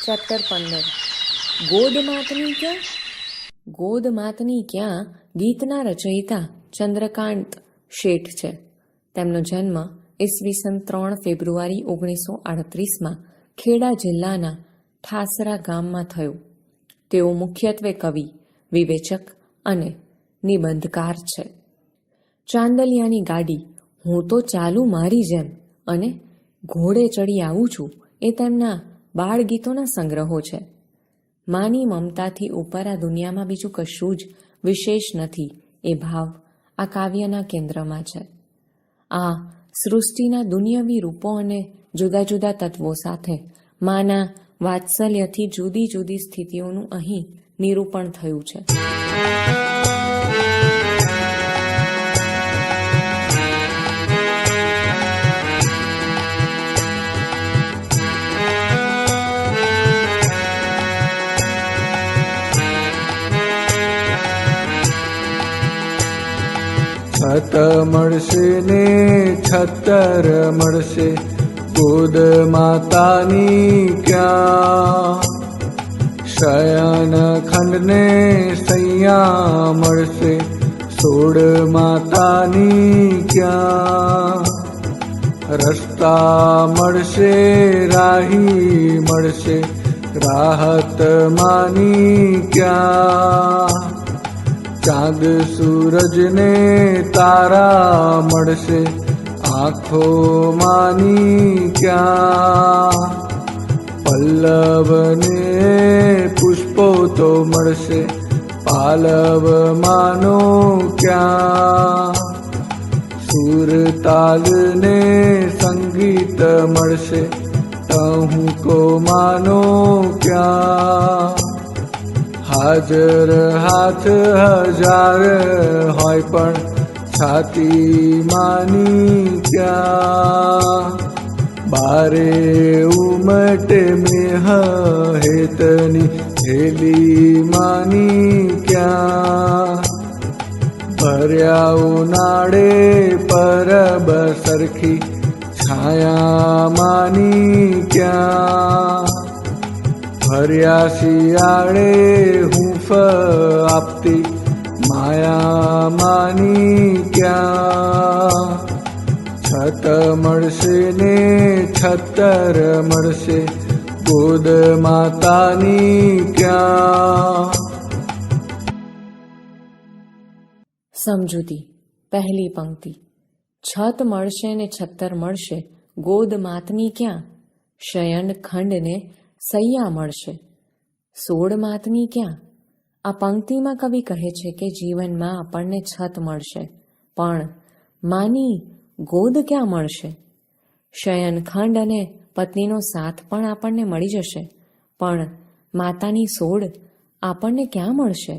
Chapter 15 ગોદ માતની ક્યાં? ગોદ માતની ક્યાં ગીતના રચયિતા ચંદ્રકાંત શેઠ છે. તેમનો જન્મ ઈસવીસન 3 ફેબ્રુઆરી 1938માં ખેડા જિલ્લાના ઠાસરા ગામમાં થયો. તેઓ મુખ્યત્વે કવિ, વિવેચક અને નિબંધકાર છે. ચાંદલિયાની ગાડી, હું તો ચાલું મારી જેમ અને ઘોડે ચડી આવું છું એ તેમના બાળગીતોના સંગ્રહો છે. માની મમતાથી ઉપર આ દુનિયામાં બીજું કશું જ વિશેષ નથી એ ભાવ આ કાવ્યના કેન્દ્રમાં છે. આ સૃષ્ટિના દુનિયાવી રૂપો અને જુદા જુદા તત્વો સાથે માના વાત્સલ્યથી જુદી જુદી સ્થિતિઓનું અહીં નિરૂપણ થયું છે. છત મળશે ને છત્તર મળશે, ગોદ માતાની ક્યાં? શયન ખંડને સૈયા મળશે, સોડ માતાની ક્યાં? રસ્તા મળશે રાહી મળશે, રાહત માની ક્યાં? ચાંદ સૂરજ ને તારા મળશે, આંખો માની ક્યાં? પલ્લવ ને પુષ્પો તો મળશે, પાલવ માનો ક્યાં? સુર તાલ ને સંગીત મળશે, ટહુકો માનો ક્યાં? હાજર હાથ હજાર હોય પણ છાતી માની ક્યાં? બારે ઉમટે મેહ હેતની થેલી માની ક્યાં? ભર્યા ઉનાળે પરબ સરખી છાયા માની ક્યાં? ભર્યા શિયાળે હૂંફ આપતી માયા માની ક્યાં? છત મળશે ને છત્તર મળશે, ગોદ માતાની ક્યાં? સમજૂતી. પહેલી પંક્તિ. છત મળશે ને છત્તર મળશે, ગોદ માતની ક્યાં? શયન ખંડને સૈયા મળશે, સોડ માતની ક્યાં? આ પંક્તિમાં કવિ કહે છે કે જીવનમાં આપણને છત મળશે, પણ માની ગોદ ક્યાં મળશે? શયનખંડ અને પત્નીનો સાથ પણ આપણને મળી જશે, પણ માતાની સોડ આપણને ક્યાં મળશે?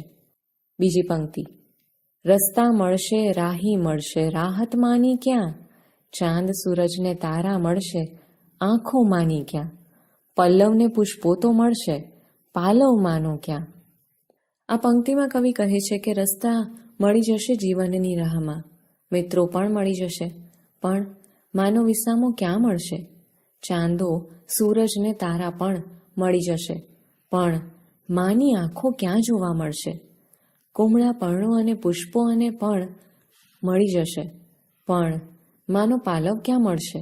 બીજી પંક્તિ. રસ્તા મળશે રાહી મળશે, રાહત માની ક્યાં? ચાંદ સૂરજને તારા મળશે, આંખો માની ક્યાં? પલ્લવને પુષ્પો તો મળશે, પાલવ માનો ક્યાં? આ પંક્તિમાં કવિ કહે છે કે રસ્તા મળી જશે જીવનની રાહમાં, મિત્રો પણ મળી જશે, પણ માનો વિસામો ક્યાં મળશે? ચાંદો સૂરજ ને તારા પણ મળી જશે, પણ માની આંખો ક્યાં જોવા મળશે? કુમળા પર્ણો અને પુષ્પો અને પણ મળી જશે, પણ માનો પાલવ ક્યાં મળશે?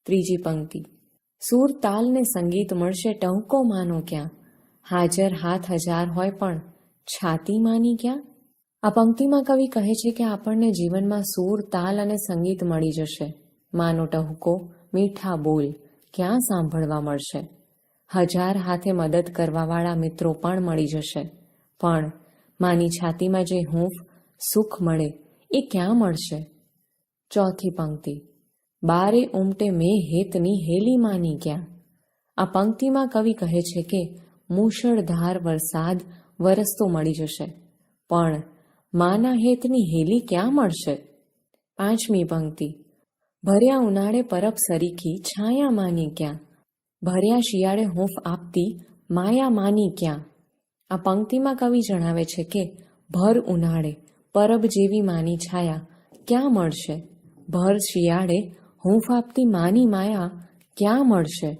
ત્રીજી પંક્તિ. સૂર તાલ ને સંગીત મળશે, ટહુકો માનો ક્યાં? હાજર હાથ હજાર હોય પણ છાતી માની ક્યાં? આ પંક્તિમાં કવિ કહે છે કે આપણને જીવનમાં સૂર તાલ અને સંગીત મળી જશે, માનો ટહુકો મીઠા બોલ ક્યાં સાંભળવા મળશે? હજાર હાથે મદદ કરવાવાળા મિત્રો પણ મળી જશે, પણ માની છાતીમાં જે હૂંફ સુખ મળે એ ક્યાં મળશે? ચોથી પંક્તિ. બારે ઉમટે મેં હેતની હેલી માની ક્યાં? આ પંક્તિમાં કવિ કહે છે કે મૂશળધાર વરસાદ વરસતો મળી જશે, પણ માના હેતની હેલી ક્યાં મળશે? પાંચમી પંક્તિ. ભર્યા ઉનાળે પરબ સરીખી છાયા માની ક્યાં? ભર્યા શિયાળે હૂંફ આપતી માયા માની ક્યાં? આ પંક્તિમાં કવિ જણાવે છે કે ભર ઉનાળે પરબ જેવી માની છાયા ક્યાં મળશે? ભર શિયાળે હૂંફ આપતી માની માયા ક્યાં મળશે?